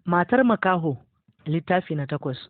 Matar makaho, littafi na 8.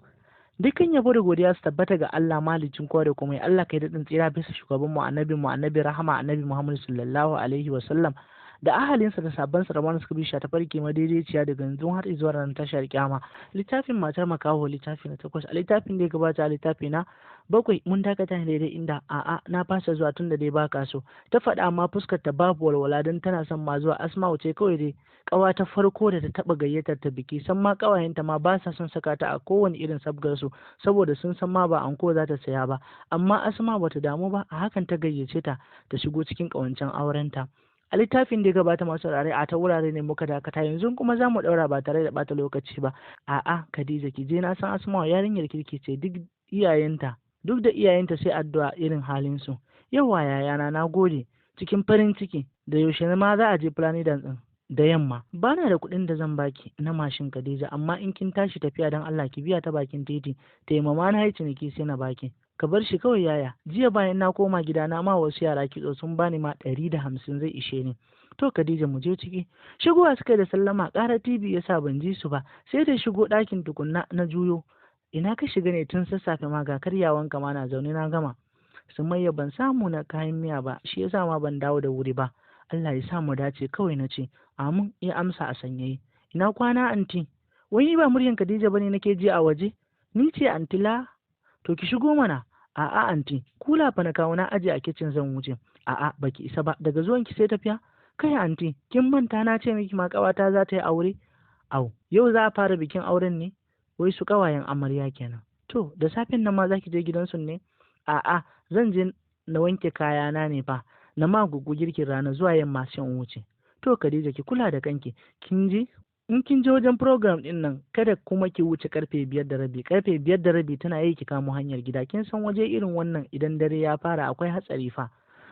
Dukkan yabo da godiya su tabbata ga Allah mahalicin kowa da komai. Allah kai daɗin tsira bisa shugaban mu annabi rahama annabi Muhammad sallallahu alaihi wa sallam da ahalinsa da sabansa da wani suka bi shi ta farke madaidaiciya daga yanzu har zuwa ranar tashar kyama. Littafin matar makaho, littafi na 8. A littafin da ya gabata, a littafi na 7, mun dakata ne daidai inda na fasa zuwa tun da dai baka so ta faɗa, amma fuskar ta babu walwala don tana son ma zuwa. Asma'u ce kawai dai kawa ta farko da ta taba gayyatar ta biki, san ma kawayenta ma ba sa son saka ta a kowane irin sabgar su saboda sun san ma ba anko za ta saya ba, amma Asma bata damu ba, a hakan ta gayyace ta ta shigo cikin kawancen aurenta. A littafin da ya gabata masu saurare a ta wurare ne muka dakata, yanzu kuma za mu ɗaura ba tare da ɓata lokaci ba. Khadija ki je, na san Asma yarinyar kirki ce, duk da iyayenta sai addu'a irin halin su. Yawa yayana, na gode, cikin farin ciki. Da yaushe ma za a je planning din da yamma? Ba na da kuɗin da zan baki na mashin Khadija, amma in kin tashi tafiya don Allah ki biya ta bakin titi, taimama na yi ciniki sai na baki. Ka bar shi kawai yaya, jiya bayan na koma gida na ma wasu yara kitso sun bani ma 150 zai ishe ni. To Khadija mu je ciki. Shigowa suka da sallama, ƙara TV yasa ban ji su ba, sai da shigo ɗakin tukunna na juyo. Ina ka shiga ne tun sassafe ma, ga karyawanka ma na zaune na gama. Sumayya, ban samu na kayan miya ba, shi yasa ma ban dawo da wuri ba. Allah ya sa mu dace kawai na ce. Amin, ya amsa a sanyaye. Ina kwana anti? Wai ba muryan Khadija bane nake ji a waje? Ni ce anti La? To ki shigo mana. A'a anti, kula fa na kawo na aje a kicin zan wuce. A'a baki isa ba, daga zuwan ki sai tafiya? Kai anti, kin manta na ce miki ma kawata za ta yi aure? Au, yau za a fara bikin auren ne? Wai su kawayen amarya kenan. To, da safen nan ma za ki je gidansu ne? A'a, zan je na wanke kayana ne fa, na ma gugu girkin rana zuwa yamma sai in wuce. To Khadija ki kula da kanki, kin ji? In kin je wajen program din nan, kada kuma ki wuce karfe 5:30. Karfe 5:30 tana yi ki kamo hanyar gida. Kin san waje irin wannan idan dare ya fara akwai hatsari fa.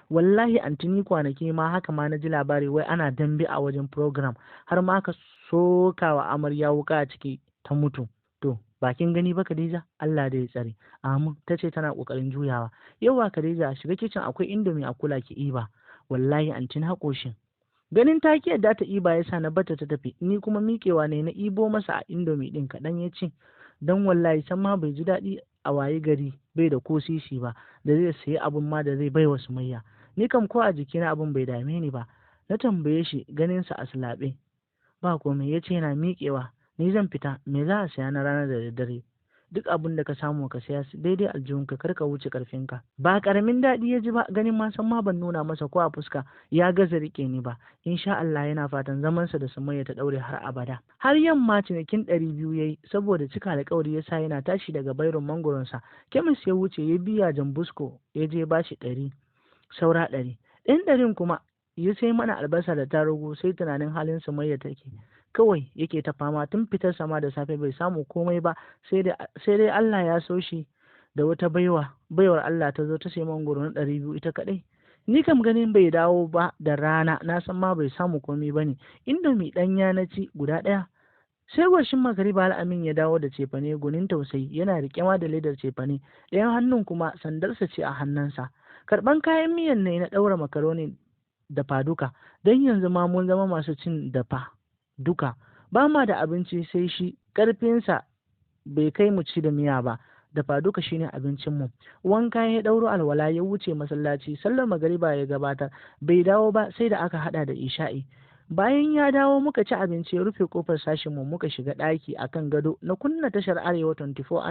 Wallahi antini kwanaki ma haka ma na ji labari wai ana dambe a wajen program, har ma aka sokawa amarya wuka a ciki ta mutu. To bakin gani ba Khadija, Allah da ya tsare. Amin, ta ce tana kokarin juyawa. Yawa Khadija, shiga kicin akwai indomie a kula ki iba. Wallahi anti na koshin. Ganin ta ki yadda ta iba yasa na bata ta tafi, ni kuma miƙewa ne na ibo masa a indomie din kaɗan ya ci. Dan wallahi san ma bai ji daɗi a waye gari bai da ko sisi ba da zai sayi abun ma da zai bai wa Sumayya. Ni kam ko a jikina abun bai dame ni ba. Na tambaye shi ganin sa a sulaɓe. Ba komai, ya ce yana miƙewa. Ni zan fita, me za a saya na ranar da daddare? Duk abin da ka samu ka saya daidai aljihunka, kar ka wuce karfinka. Ba karamin daɗi ya ji ba, ganin ma san ma ban nuna masa ko a fuska ya gaza rike ni ba. Insha Allah yana fatan zamansa da Sumayya ta daure har abada. Har yamma cinikin 200 yayi, saboda cika alƙawari yasa yana tashi daga bairon mangoronsa. Kemis ya wuce ya biya Jambusko ya je bashi 100, saura 100. Ɗan 100 kuma ya sai mana albasa da tarugu, sai tunanin halin Sumayya take kawai yake ta fama. Tun fitar sama da safe bai samu komai ba, sai dai Allah ya so shi da wata baiwar Allah ta zo ta sai mangoro na 200 ita kadai. Ni kam ganin bai dawo ba da rana, na san ma bai samu komai bane. Indomi ɗanya na ci guda ɗaya. Sai goshin magariba Al'amin ya dawo da cefane gunin tausayi, yana riƙe ma da ledar cefane, ɗayan hannun kuma sandarsa ce a hannunsa. Karɓan kayan miyan ne na ɗaura makaroni da faduka, don yanzu ma mun zama masu cin dafa duka, ba ma da abinci sai shi, ƙarfinsa bai kai mu ci da miya ba, dafa duka shine abincinmu. Wanka ya ɗauro alwala ya wuce masallaci, sallar magariba ya gabatar, bai dawo ba sai da aka hada da isha'i. Bayan ya dawo muka ci abinci, ya rufe kofar sashinmu muka shiga ɗaki akan gado na kunna tashar Arewa 24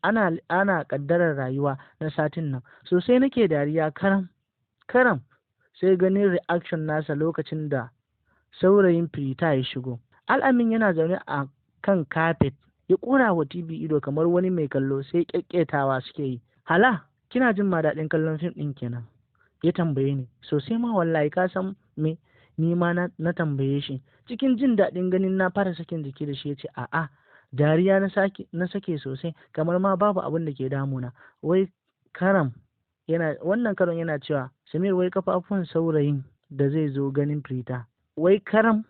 ana ƙaddarar rayuwa na satin nan. Sosai nake dariya karam sai ganin reaction nasa lokacin da saurayin Firita ya shigo. Al'amin yana zaune a kan kafet, ya ƙura wa TV ido kamar wani mai kallo, sai ƙyaƙƙetawa suke yi. Hala, kina jin ma daɗin kallon fim ɗin kenan? Ya tambaye ni. Sosai ma wallahi, ka san me, ni ma na tambaye shi. Cikin jin daɗin ganin na fara sakin jiki da shi ya ce a'a, dariya na sake sosai, kamar ma babu abin da ke damuna. Wannan karon yana cewa, Samir, wai kafafun saurayin da zai zo ganin Firita. Wai karam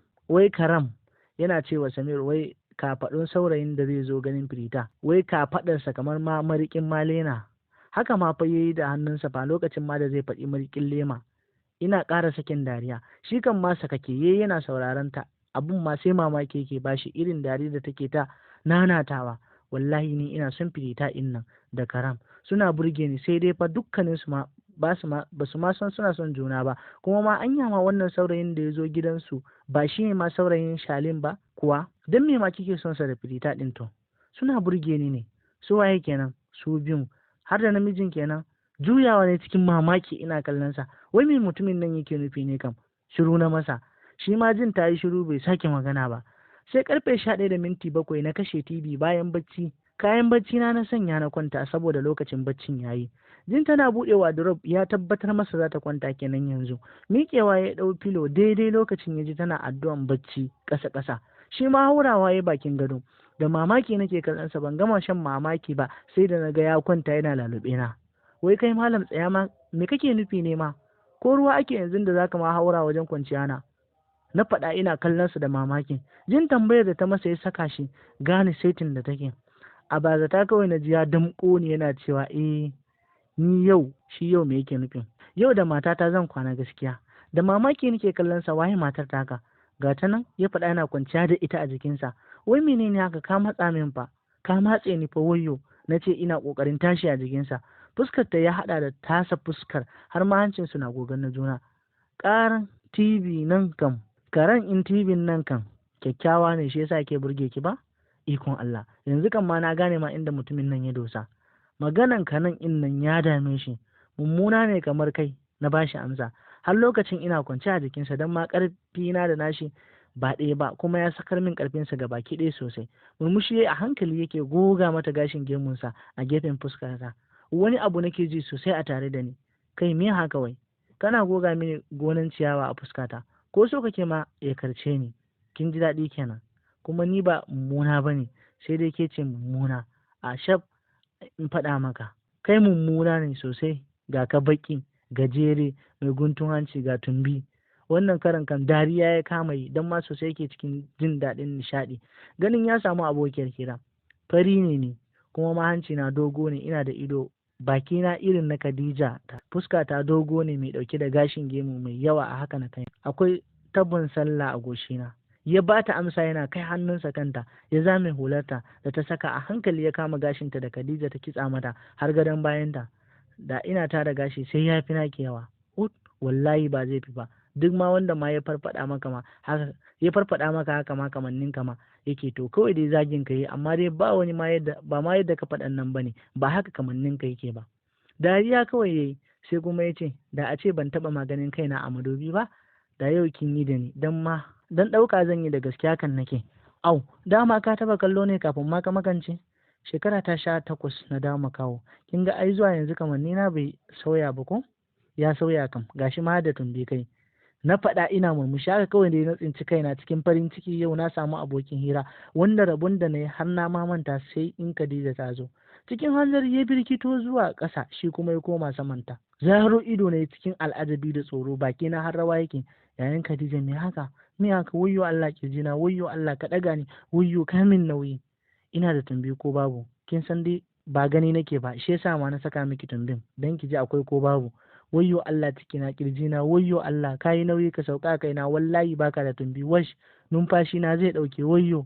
yana cewa Samir, wai kafaɗun saurayin da zai zo ganin Firita, wai kafaɗarsa kamar ma mariƙin malena. Haka ma fa yayi da hannunsa fa lokacin ma da zai faɗi mariƙin lema. Ina ƙara sakin dariya, shi kan ma sakake yayi yana sauraron ta. abun ma sai mamaki yake bashi irin dare da take ta nanatawa. Wallahi ni ina son firita in nan da Karam suna burge ni, sai dai fa dukkaninsu ma ba su ma san suna son juna ba, kuma ma anya ma wannan saurayin da ya zo gidansu ba shi ne ma saurayin Shalin ba kuwa? Don me ma kike son sa da firita ɗin to? Suna burge ni ne. Su waye kenan? Su biyun. Har da namijin kenan? Juyawa ne cikin mamaki ina kallon sa. Wai me mutumin nan yake nufi ne kam? Shiru na masa. Shi ma jin ta yi shiru bai sake magana ba. Sai karfe 11:07 na kashe TV bayan bacci. Kayan bacci na sanya na kwanta saboda lokacin baccin yayi. Jin tana buɗewa drop ya tabbatar masa za ta kwanta kenan yanzu. Miƙewa ya ɗau filo daidai lokacin ya ji tana addu'an bacci ƙasa-ƙasa. Shi ma haurawa ya bakin gado. Da mamaki nake kallon sa, ban gama shan mamaki ba sai da na ga ya kwanta yana lalube na. Wai kai malam tsaya ma, me kake nufi ne ma? Ko ruwa ake yanzu da zaka ma haura wajen kwanciya na? Na faɗa ina kallon sa da mamaki. Jin tambayar da ta masa ya saka shi gane saitin da take. A bazata kawai na ji ya damƙo ni yana cewa ni yau shi yau me yake nufin? Yau da matata zan kwana gaskiya. Da mamaki nake kallon sa, waye matar taka? Ga ta nan, ya faɗa yana kwanciya da ita a jikinsa. Wai menene haka, ka matsa min fa? Ka matse ni fa wayyo. Na ce ina ƙoƙarin tashi a jikinsa. Fuskar ta ya haɗa da tasa fuskar har ma hancinsu na gogan na juna. Ƙaran TV nan kam, karen in TV nan kam kyakkyawa ne shi yasa ke burge ki ba? Ikon Allah, yanzu kan ma na gane ma inda mutumin nan ya dosa. Maganan ka nan in nan ya dame shi. Mummuna ne kamar kai, na bashi amsa. Har lokacin ina kwance a jikinsa don ma ƙarfi na da nashi ba ɗaya ba, kuma ya sakar min ƙarfinsa ga baki ɗaya sosai. Murmushi a hankali yake goga mata gashin gemunsa a gefen fuskarta. Wani abu nake ji sosai a tare da ni. Kai me haka wai? Kana goga mini gonan ciyawa a fuskata. Ko so kake ma ya karce ni? Kin ji daɗi kenan. Kuma ni ba mummuna ba ne, sai dai ke ce mummuna. A shaf in faɗa maka, kai mummuna ne sosai, ga ka baƙi, gajere, mai guntun hanci ga tumbi. Wannan karan kan dariya ya kama yi don ma sosai yake cikin jin daɗin nishaɗi. Ganin ya samu abokiyar hira. Fari ne ni, kuma ma hanci na dogo ne, ina da ido, baki na irin na Khadija, fuska ta dogo ne mai ɗauke da gashin gemu mai yawa a haka na kai. Akwai tabon sallah a goshina. Ya ba ta amsa yana kai hannunsa kanta, ya zame hularta da ta saka a hankali ya kama gashinta da Khadija ta kitsa mata har gadon bayanta. Da ina tara gashi sai ya fi naki yawa. Wallahi ba zai fi ba. Duk ma wanda ma ya farfada maka haka ma kamannin ka ma yake, to kawai dai zagin ka yi, amma dai ba wani ma yadda ka faɗan nan bane, ba haka kamannin ka yake ba. Dariya kawai yayi, sai kuma ya ce da a ce ban taɓa maganin kaina a madobi ba, da yau kin yi da ni, dan ɗauka zan yi da gaskiya kan nake. Au, dama ka taɓa kallo ne kafin ma ka makance? Shekara ta 18 na dawo makaho. Kin ga ai zuwa yanzu kamanni na bai sauya ba ko? Ya sauya kam, gashi ma da tumbi kai. Na faɗa ina murmushi, haka kawai dai na tsinci kaina cikin farin ciki yau na samu abokin hira wanda rabon da na yi har na mamanta sai in Khadija ta zo. Cikin hanzari ya birkito zuwa ƙasa, shi kuma ya koma samanta. Zaro ido ne cikin al'ajabi da tsoro, baki na har rawa yake. Yayin Khadija me haka? Me haka? Wayyo Allah kirjina, wayyo Allah ka ɗaga ni, wayyo ka min nauyi. Ina da tumbi ko babu? Kin san dai ba gani nake ba, shi yasa ma na saka miki tumbin dan ki ji akwai ko babu. Wayyo Allah cikina, kirjina, wayyo Allah kayi nauyi ka sauka kaina, wallahi baka da tumbi, wash numfashi na zai dauke, wayyo.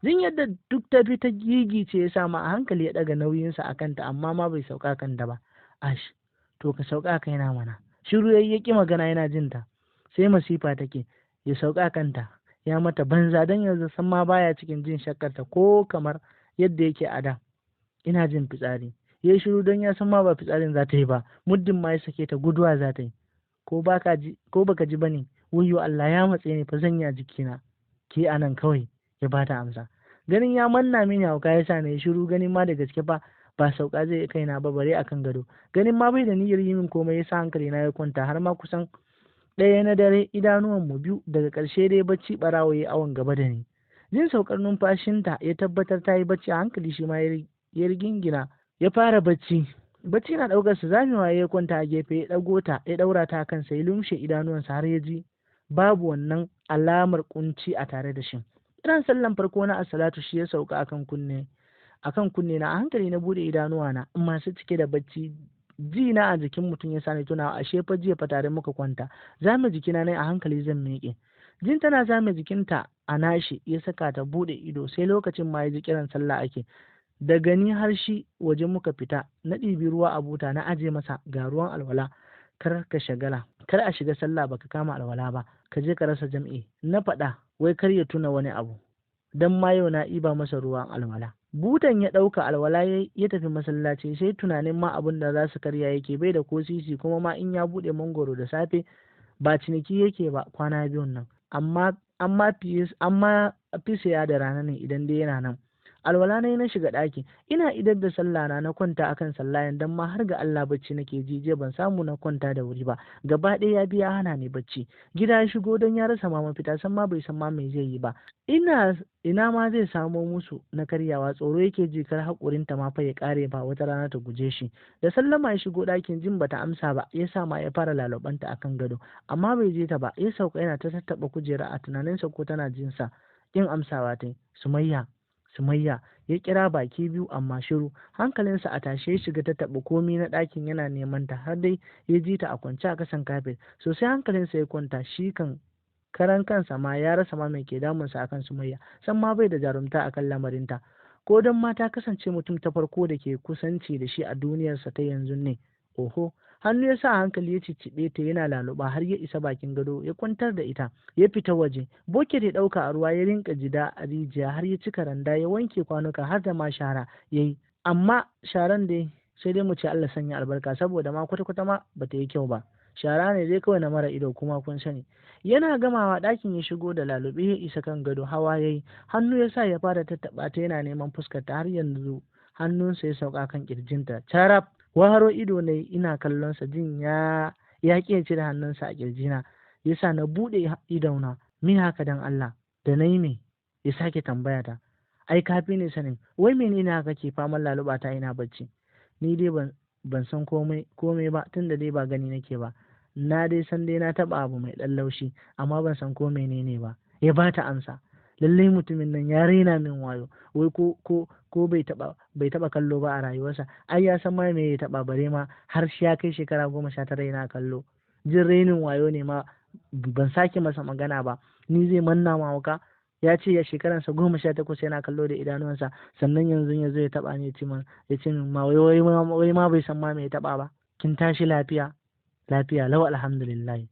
Jin yadda duk ta bi ta gigice ya sa ma a hankali ya daga nauyinsa a kanta, amma ma bai sauka kanta ba. Ash, to ka sauka kaina mana. Shiru yayi ya ki magana yana jin ta. Sai masifa take, ya sauka kanta. Ya mata banza dan yanzu san ma baya cikin jin shakkarta ko kamar yadda yake a da. Ina jin fitsari. Ya yi shiru don ya san ma ba fitsarin za ta yi ba, muddin ma ya sake ta guduwa za ta yi. Ko baka ji ba ne? Wayyo Allah ya matse ni fa zan yi a jikina. Ke anan kawai, ya ba ta amsa. Ganin ya manna mini hauka ya sa na yi shiru, ganin ma da gaske ba sauka zai kaina ba bare akan gado. Ganin ma bai da niyyar yi min komai ya sa hankali na ya kwanta har ma kusan ɗaya na dare, idanuwan mu biyu, daga ƙarshe dai bacci ɓarawo ya awon gaba da ni. Jin saukar numfashinta ya tabbatar ta yi bacci a hankali, shi ma ya rigingina ya fara bacci na ɗaukar sa, zamewa ya kwanta a gefe, ya ɗago ta ya ɗaura ta kansa, ya lumshe idanuwansa har ya ji babu wannan alamar kunci a tare da shi. Kiran sallan farko na as-salatu shi ya sauka akan kunne na. A hankali na bude idanuwa na masu cike da bacci, ji na a jikin mutum ya sani tunawa ashe fa jiya fa tare muka kwanta. Zame jikina ne a hankali zan miƙe. jin tana zame jikinta a nashi ya saka ta bude ido, sai lokacin ma ya ji kiran sallah ake. Da gani har shi waje muka fita, na ɗibi ruwa a buta na aje masa, ga ruwan alwala, kar ka shagala, kar a shiga sallah baka kama alwala ba, ka je ka rasa jam'i. Na faɗa wai kar ya tuna wani abu, dan ma yau na iba masa ruwan alwala. Butan ya ɗauka alwala ya tafi masallaci, sai tunanin ma abin da za su karya yake, bai da ko sisi, kuma ma in ya buɗe mangoro da safe ba ciniki yake ba kwana biyun nan, amma fi saya da rana ne idan dai yana nan. Alwala na shiga ɗaki, ina idar da sallah na kwanta akan sallayan, dan ma har ga Allah bacci nake ji, je ban samu na kwanta da wuri ba, gaba ɗaya ya biya hana ni bacci. Gida ya shigo don ya rasa ma mafita, san ma bai san ma me zai yi ba. Ina ma zai samo musu na karyawa, tsoro yake ji kar haƙurinta ma fa ya ƙare ba wata rana ta guje shi. Da sallama ya shigo ɗakin, jin bata amsa ba, ya sa ma ya fara lalubanta akan gado, amma bai je ta ba, ya sauka yana ta tattaɓa kujera a tunaninsa ko tana jinsa. In amsawa ta yi, Sumayya, ya kira baki biyu amma shiru. Hankalinsa a tashe ya shiga ta taɓa komi na ɗakin yana neman ta, har dai ya ji ta a kwance a kasan kafet. Sosai hankalinsa ya kwanta, shi kan karan kansa ma ya rasa ma mai ke damunsa akan Sumayya, san ma bai da jarumta akan lamarinta. Ko don ma ta kasance mutum ta farko da ke kusanci da shi a duniyarsa ta yanzu ne, oho. Hannu ya sa hankali ya cicciɓe ta yana laluba har ya isa bakin gado, ya kwantar da ita, ya fita waje. Bokit ya ɗauka a ruwa, ya rinka jida a rijiya har ya cika randa, ya wanke kwanuka har da ma shara ya yi. Amma sharan dai sai dai mu ce Allah sanya albarka, saboda ma kwata-kwata ma bata yi kyau ba. Shara ne dai kawai na mara ido, kuma kun sani. Yana gamawa ɗakin ya shigo da lalube, ya isa kan gado, hawa ya yi. Hannu ya sa ya fara tattaɓa ta yana neman fuskarta, har yanzu hannunsa ya sauka kan ƙirjinta. Carab, waharo ido ne ina kallonsa, jin ya ƙi cire hannunsa a ƙirjina, ya sa na buɗe idona. Me haka dan Allah? Da na yi me? Ya sake tambaya ta. Ai kafi ne sanin, wai menene haka ke faman laluba ta ina bacci? Ni dai ban san komai ba, tunda dai ba gani nake ba. Na dai san dai na taɓa abu mai ɗan laushi, amma ban san ko menene ba. Ya ba ta amsa. Lallai mutumin nan ya raina min wayo, wai ko bai taɓa kallo ba a rayuwarsa. Ai ya san ma me ya taɓa, bare ma har shi ya kai shekara 19 yana kallo. Jin rainin wayo ne ma ban sake masa magana ba. Ni zai manna ma wuka? Ya ce ya shekaransa 18 yana kallo da idanuwansa, sannan yanzu ya zo ya taɓa ni, ya ce min ma wai ma bai san ma me ya taɓa ba. Kin tashi lafiya lau alhamdulillah.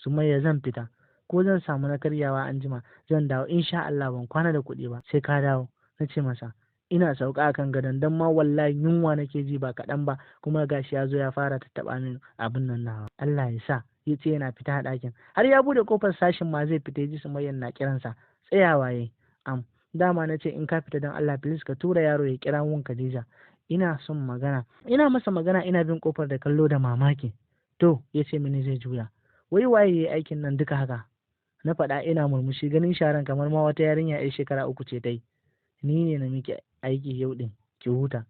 Sumayya, zan fita, ko zan samu na karyawa anjima, zan dawo insha Allah, ban kwana da kuɗi ba sai ka dawo. Na ce masa ina sauka akan gadon, dan ma wallahi yunwa nake ji ba kaɗan ba, kuma gashi ya zo ya fara tattaɓa min abin nan nawa. Allah ya sa. Ya ce yana fita a ɗakin, har ya bude kofar sashin ma zai fita, ya ji Sumayyan na kiransa. Tsayawa yayi. Dama na ce in ka fita don Allah please ka tura yaro ya kira mun Khadija, ina son magana. Ina masa magana, ina bin kofar da kallo da mamaki. To, ya ce mini zai juya. Wai waye yayi aikin nan duka haka? Na faɗa ina murmushi, ganin sharan kamar ma wata yarinya 'yar shekara 3 ce ta yi. Ni ne na miki aiki yau ɗin, ki huta.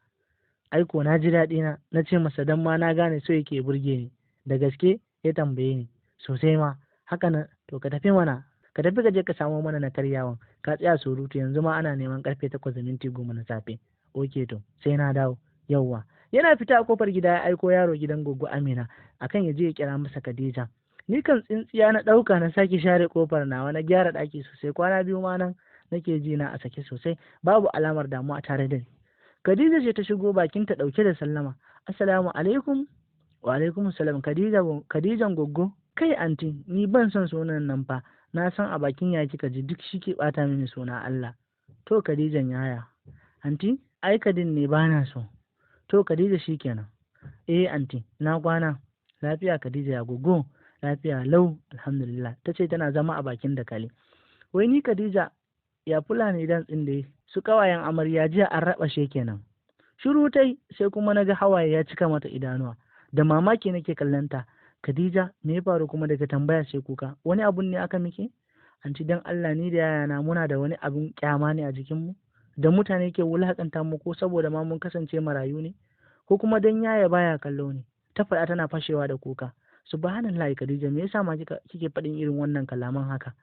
Aiko na ji daɗi na ce masa dan ma na gane so yake burge ni. Da gaske? Ya tambaye ni. Sosai ma. Haka nan, to ka tafi mana, ka tafi ka je ka samo mana na karyawan. Ka tsaya surutu, yanzu ma ana neman karfe 8:10 na safe. Oke to, sai na dawo. Yauwa. Yana fita a kofar gida ya aiko yaro gidan Goggo Amina akan ya je ya kira masa Khadija. Ni kan tsintsiya na ɗauka na sake share kofar nawa, na gyara ɗaki sosai. Kwana 2 ma nan nake ji na a sake sosai, babu alamar damuwa tare da ni. Khadija ce ta shigo, bakinta ɗauke da sallama. Assalamu alaikum. Wa alaikum salam. Khadijan Goggo. Kai anti, ni ban son sunan nan fa, na san a bakin ya kika ji, duk shi ke ɓata mini suna Allah. To Khadijan yaya? Anti, ai Khadin ne bana so. To Khadija shikenan. Anti, na kwana. Lafiya Khadija ya Goggo? Lafiya lau alhamdulillah. Ta ce tana zama a bakin dakali. Wai ni Khadija, ya Fulani dan tsinde su kawayen amarya jiya an raba she kenan. Shiru tai, sai kuma naga hawaye ya cika mata idanuwa. Da mamaki nake kallanta. Khadija, me ya faru kuma daga tambaya sai kuka? Wani abun ne aka miki? Anti, dan Allah ni da yayana muna da wani abun kyama ne a jikinmu? Da mutane ke wulakanta mu, ko saboda ma mun kasance marayu ne? Ko kuma dan yaya baya kallo ne? Ta faɗa tana fashewa da kuka. Subhanallahi Khadija, me yasa ma kike faɗin irin wannan kalaman haka?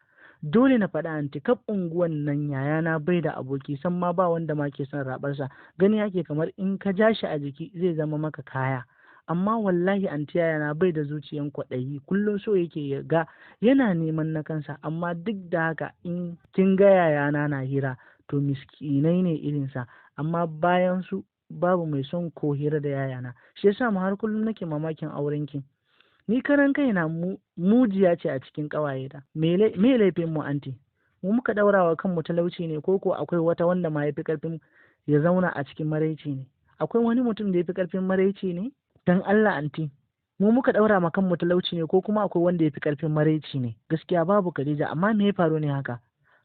Dole na faɗa anti, kaf unguwan nan yayana bai da aboki, san ma ba wanda ma ke son rabarsa. Gani yake kamar in ka ja shi a jiki zai zama maka kaya. amma wallahi anti yayana bai da zuciyan kwaɗayi, kullum so yake ya ga yana neman na kansa, amma duk da haka in kin ga yayana na hira to miskinai ne irinsa, amma bayan su babu mai son ko hira da yayana. Shi yasa mu har kullum nake mamakin aurenki. Ni karan kaina mujiya ce a cikin ƙawayena. Me laifin mu anti? Mu muka ɗaura wa kanmu talauci ne, ko akwai wata wanda ma ya fi ƙarfin ya zauna a cikin maraici ne? Akwai wani mutum da ya fi ƙarfin maraici ne? Dan Allah anti, mu muka ɗaura ma kanmu talauci ne, ko kuma akwai wanda ya fi ƙarfin maraici ne? Gaskiya babu Khadija, amma me ya faru ne haka?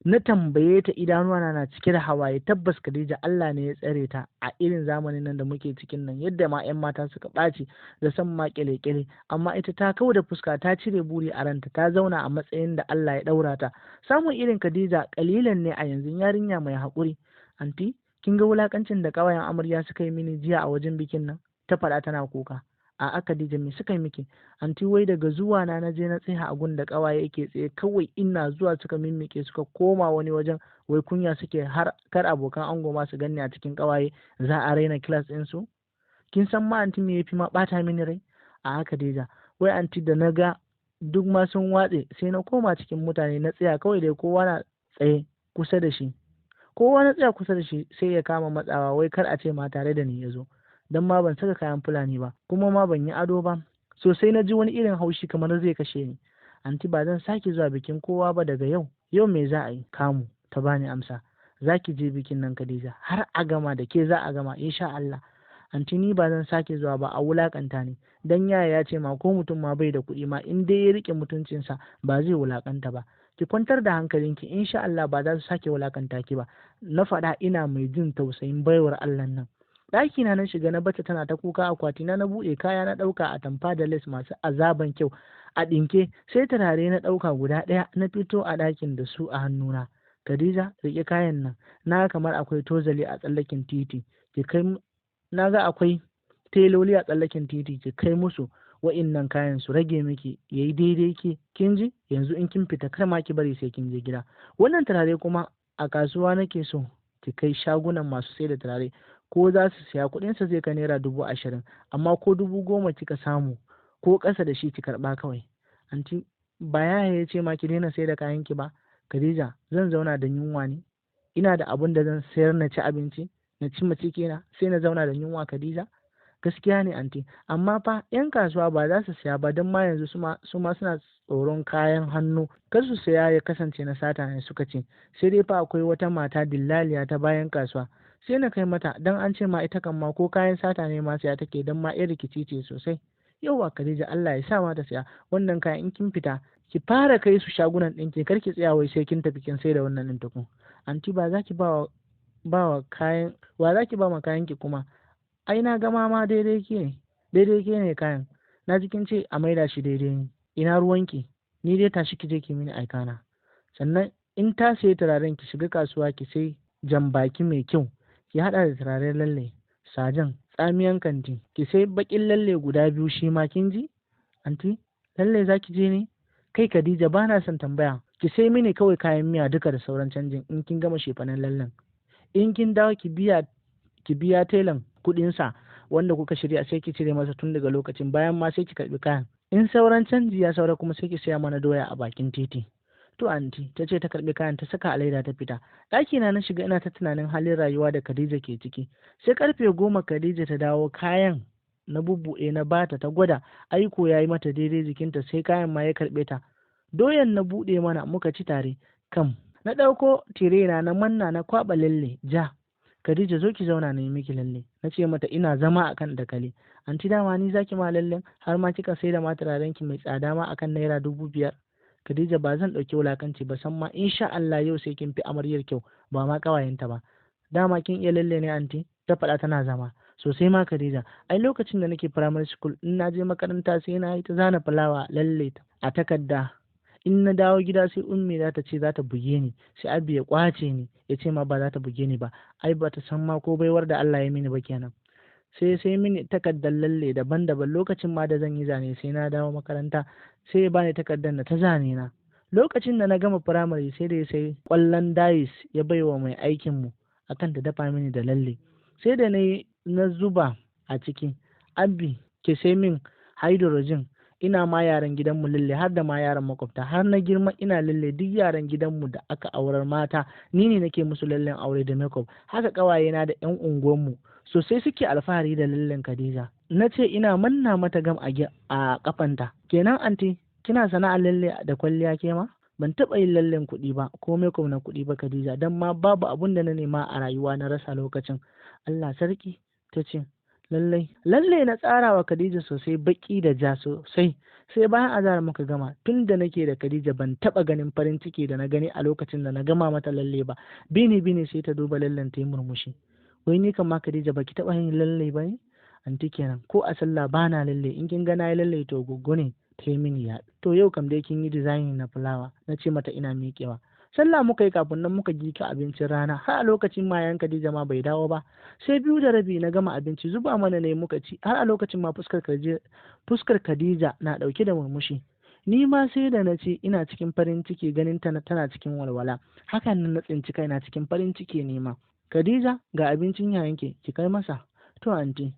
Na tambaye ta, idanuwa na cike da hawaye. Tabbas Khadija, Allah ne ya tsare ta a irin zamanin nan da muke cikin nan, yadda ma 'yan mata suka ɓaci da san ma kyale-kyale, amma ita ta kau da fuska, ta cire buri a ranta, ta zauna a matsayin da Allah ya ɗaura ta. Samun irin Khadija ƙalilan ne a yanzu, yarinya mai haƙuri. Anti, kin ga wulakancin da ƙawayen amarya suka yi mini jiya a wajen bikin nan? Ta faɗa tana kuka. A'a Khadija, me suka yi miki? Anti, wai daga zuwa na je na tsaya a gun da ƙawaye yake tsaye, kawai ina zuwa suka mimmike suka koma wani wajen, wai kunya suke har kar abokan ango ma su ganni a cikin ƙawaye, za a raina class ɗin su. Kin san ma anti me yafi ma ɓata mini rai? A'a Khadija, wai anti da na ga duk ma sun watse, sai na koma cikin mutane na tsaya, kawai dai kowa na tsaye kusa da shi. Kowa na tsaya kusa da shi sai ya kama matsawa, wai kar a ce ma tare da ni ya zo. Dan ma ban saka kayan fulani ba, kuma ma ban yi ado ba, sosai na ji wani irin haushi kamar zai kashe ni. Anti, ba zan sake zuwa bikin kowa ba daga yau. Yau me za a yi? Kamu. Ta bani amsa. Za ki je bikin nan Khadija, har a gama da ke za a gama insha Allah. Anti, ni ba zan sake zuwa ba, a wulakanta ni. Dan yaya ya ce ma ko mutum ma bai da kuɗi ma in dai ya rike mutuncinsa ba zai wulakanta ba. Ki kwantar da hankalinki, insha Allah ba za su sake wulakanta ki ba. Na faɗa ina mai jin tausayin baiwar Allah nan. Ɗaki na shiga na bata tana ta kuka, akwati na buɗe, kaya na ɗauka a tamfa da les masu azaban kyau a ɗinke, sai turare na ɗauka guda ɗaya na fito a ɗakin da su a hannuna. Khadija, riƙe kayan nan, na kamar akwai tozali a tsallakin titi, ki kai, na ga akwai teloli a tsallakin titi, ki kai musu wa'innan kayan su rage miki yayi daidai ki, kin ji? Yanzu in kin fita kar ma ki bari sai kin je gida. Wannan turare kuma a kasuwa nake so ki kai shagunan masu sai da turare, ko za su siya kuɗinsa zai kai naira 20,000, amma ko 10,000 kika samu ko ƙasa da shi ki karɓa kawai. Anti, ba ya ce ma ki daina sai da kayan ki ba? Khadija, zan zauna da yunwa ne? Ina da abin da zan sayar na ci abinci na ci mace kenan sai na zauna da yunwa Khadija? Gaskiya ne anti, amma fa 'yan kasuwa ba za su siya ba, don ma yanzu su ma suna tsoron kayan hannu kar su siya ya kasance na sata ne suka ce. Sai dai fa akwai wata mata dillaliya ta bayan kasuwa, sai na kai mata, dan an ce ma ita kan ma ko kayan sata ne ma siya take, dan ma 'yar rikici ce sosai. Yauwa Khadija, Allah ya sa ma ta siya wannan kayan. In kin fita ki fara kai su shagunan ɗinki, kar ki tsaya wai sai kin tafi kin sai da wannan ɗin tukun. Anti, ba za ki ba wa kayan, wa za ki ba ma kayan ki kuma? Ai na gama ma daidai ke ne kayan. Na ji kin ce a maida shi daidai ne. Ina ruwanki? Ni dai tashi ki je ki mini aikana. Sannan in ta sayi turaren, ki shiga kasuwa ki sai jan baki mai kyau, ki haɗa da turaren lalle, sajan, tsamiyan kanti, ki sai baƙin lalle guda 2 shi ma, kin ji? Anti, lalle za ki je ne? Kai Khadija, ba na son tambaya, ki sai mini kawai kayan miya duka da sauran canjin in kin gama shefanen lallen. In kin dawo ki biya telan kuɗinsa wanda kuka shirya, sai ki cire masa tun daga lokacin, bayan ma sai ki karɓi kayan. In sauran canji ya saura kuma sai ki saya mana doya a bakin titi. To anti, ta ce ta karɓi kayan ta saka a leda ta fita. Ɗaki na shiga ina ta tunanin halin rayuwa da Khadija ke ciki. Sai karfe 10 Khadija ta dawo, kayan na bubbuɗe na bata ta gwada, aiko yayi mata daidai jikinta, sai kayan ma ya karɓe ta. Doyan na buɗe mana muka ci tare. Kam na ɗauko tirena na manna na kwaɓa lalle ja. Khadija, zo ki zauna na yi miki lalle. Na ce mata ina zama akan dakali. Anti, dama ni zaki ma lallen, har ma kika sai da ma turaren ki mai tsada ma akan naira 5,000. Khadija, ba zan ɗauki wulakanci ba, san ma insha Allah yau sai kin fi amaryar kyau, ba ma ƙawayenta ba. Dama kin iya lalle ne anti? Ta faɗa tana zama. Sosai ma Khadija, ai lokacin da nake primary school in na je makaranta sai na yi ta zana fulawa lalle a takarda. In na dawo gida sai ummi za ta ce za ta buge ni, sai abi ya kwace ni ya ce ma ba za ta buge ni ba, ai ba ta san ma ko baiwar da Allah ya mini ba kenan. Sai mini takardar lalle daban-daban. Lokacin ma da zan yi zane sai na dawo makaranta sai ya bani takardar da ta zane na. Lokacin da na gama firamare sai da ya sai ƙwallon dais ya baiwa mai aikin mu akan ta dafa mini da lalle, sai da na zuba a ciki. Abi, ke sai min hydrogen, ina ma yaran gidanmu lalle har da ma yaran makwabta, har na girma ina lalle duk yaran gidanmu da aka aurar mata ni ne nake musu lallen aure da makeup, haka ƙawayena da ƴan unguwanmu sosai suke alfahari da lallen Khadija. Na ce ina manna mata gam a kafanta. Kenan anti kina sana'ar lalle da kwalliya ke ma? Ban taɓa yin lallen kuɗi ba ko makeup na kuɗi ba Khadija, dan ma babu abun da na nema a rayuwa na rasa lokacin. Allah sarki, ta ce lallai lalle na tsara wa Khadija sosai, baki da ja sosai. Sai bayan azahar muka gama, tun da nake da Khadija ban taɓa ganin farin ciki da na gani a lokacin da na gama mata lalle ba. Bini sai ta duba lallen ta yi murmushi. Wai ni kan ma Khadija baki taɓa yin lalle ba ne? Anti kenan, ko a sallah bana lalle, in kin ga na yi lalle to goggo ne ta yi mini yaɗu. To yau kam dai kin yi design na fulawa, na ce mata ina miƙewa. Sallah muka yi, kafin nan muka girka abincin rana, har a lokacin mayan Khadija ma bai dawo ba. Sai 2:30 na gama abinci, zuba mana ne muka ci, har a lokacin ma fuskar Khadija na ɗauke da murmushi. Ni ma sai da na ce ina cikin farin ciki ganin tana cikin walwala, hakan nan na tsinci kaina cikin farin ciki ne ma. Khadija, ga abincin yayanki ki kai masa. To anti,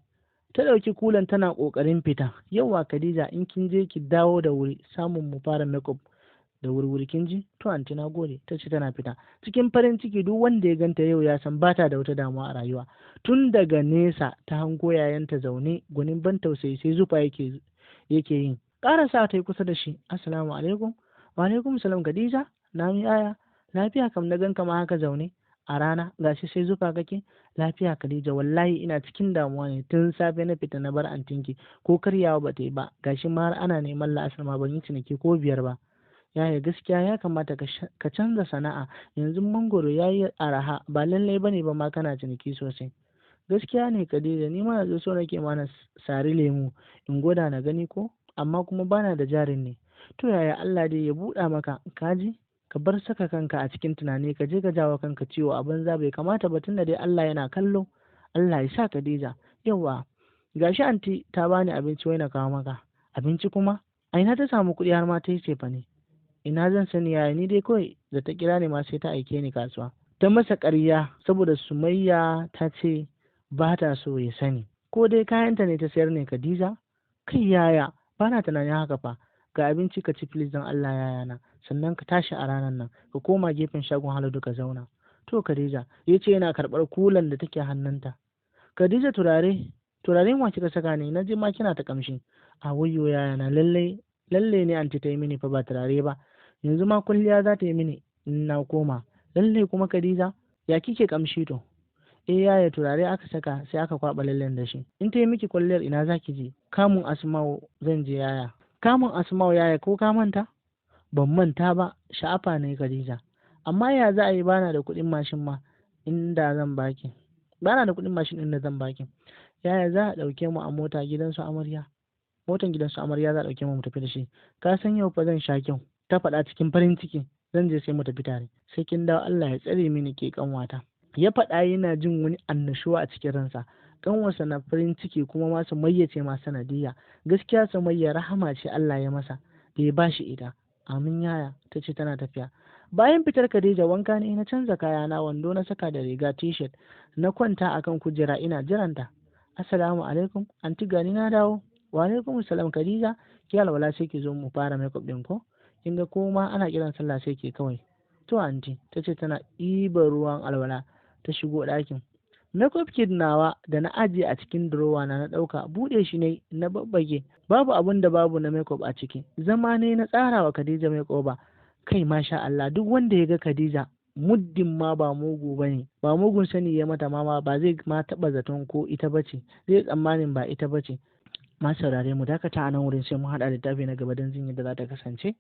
ta ɗauki kulan tana ƙoƙarin fita. Yauwa Khadija, in kin je ki dawo da wuri, samun mu fara makeup da wuri kin ji? To anti na gode, ta ce tana fita. Cikin farin ciki duk wanda ya ganta yau ya san bata da wata damuwa a rayuwa. Tun daga nesa ta hango yayanta zaune gwanin ban tausayi sai zufa yake yin. Ƙarasa ta yi kusa da shi. Assalamu alaikum. Wa alaikum salam Khadija. Na mi aya. Lafiya kam na gan kama haka zaune a rana, gashi sai zufa kake? Lafiya Khadija, wallahi ina cikin damuwa ne, tun safe na fita na bar antinki ko karyawa ba ta yi ba, gashi ma har ana neman la'asar ma ban yi ciniki ko 5 ba. Yaya gaskiya ya kamata ka canza sana'a, yanzu mangoro ya yi araha, ba lallai ba ne ba ma kana ciniki sosai. Gaskiya ne Khadija, ni ma yanzu so nake mana sari lemu in gwada na gani ko, amma kuma bana da jarin ne. To yaya Allah dai ya buɗa maka, kaji? Ka bar saka kanka a cikin tunani, ka je ka jawo kanka ciwo, abin za bai kamata ba, tunda dai Allah yana kallo. Allah ya sa Khadija. Yawa, gashi anti ta bani abinci wai na kawo maka. Abinci kuma? A ina ta samu kuɗi har ma ta yi cefa ne? Ina zan sani yaya, ni dai kawai da ta kira ni ma sai ta aike ni kasuwa. Ta masa ƙarya saboda Sumayya ta ce ba ta so ya sani. Ko dai kayanta ne ta sayar ne Khadija? Kai yaya, bana tunanin haka fa. Ga abinci ka ci please don Allah yayana, sannan ka tashi a ranar nan ka koma gefen shagon Haladu ka zauna. To Khadija, ya ce yana karɓar kulan da take hannunta. Khadija, turaren wa kika saka ne, na ji ma kina ta kamshi. A wayyo yayana, lalle ne anti ta yi mini fa ba turare ba, yanzu ma kulliya za ta yi mini in na koma. Lalle kuma Khadija, ya kike kamshi to? Yaya, turare aka saka sai aka kwaba lallen da shi. In ta yi miki kwalliyar ina za ki je? Kamun Asma'u zan je yaya. Kamun Asma'u yaya, ko ka manta? Ban manta ba, sha'afa ne Khadija. Amma ya za a yi, bana da kuɗin mashin ma inda zan baki. Bana da kuɗin mashin inda zan baki. Yaya, za a ɗauke mu a mota gidansu amarya. Motan gidansu amarya za a ɗauke mu tafi da shi. Ka san yau fa zan sha kyau. Ta faɗa cikin farin ciki. Zan je sai mu tafi tare. Sai kin dawo Allah ya tsare mini ke kanwata. Ya faɗa yana jin wani annashuwa a cikin ransa. Kanwarsa na farin ciki kuma ma Sumayya ce ma sanadiyya. Gaskiya Sumayya rahama ce Allah ya masa da ya bashi ita. Amin yaya, ta ce tana tafiya. Bayan fitar Khadija wanka ne, na canza kayana, wando na saka da riga t-shirt, na kwanta akan kujera ina jiranta. Assalamu alaikum, anti gani na dawo. Wa alaikum salam Khadija, ki alwala sai ki zo mu fara makeup din ko? Kin ga ko ma ana kiran sallah sai ke kawai. To anti, ta ce tana ɗiban ruwan alwala, ta shigo ɗakin. Makeup kit nawa da na ajiye a cikin drawer na ɗauka, buɗe shi ne na babbage, babu abun da babu na makeup a ciki. Zama ne na tsara wa Khadija makeup ba. Kai masha Allah, duk wanda ya ga Khadija muddin ma ba mugu bane, ba mugun sani ya mata ma ba zai ma taɓa zaton ko ita bace, zai tsammanin ba ita bace. Ma saurare mu dakata a nan wurin, sai mu haɗa littafi na gaba don jin yadda za ta kasance.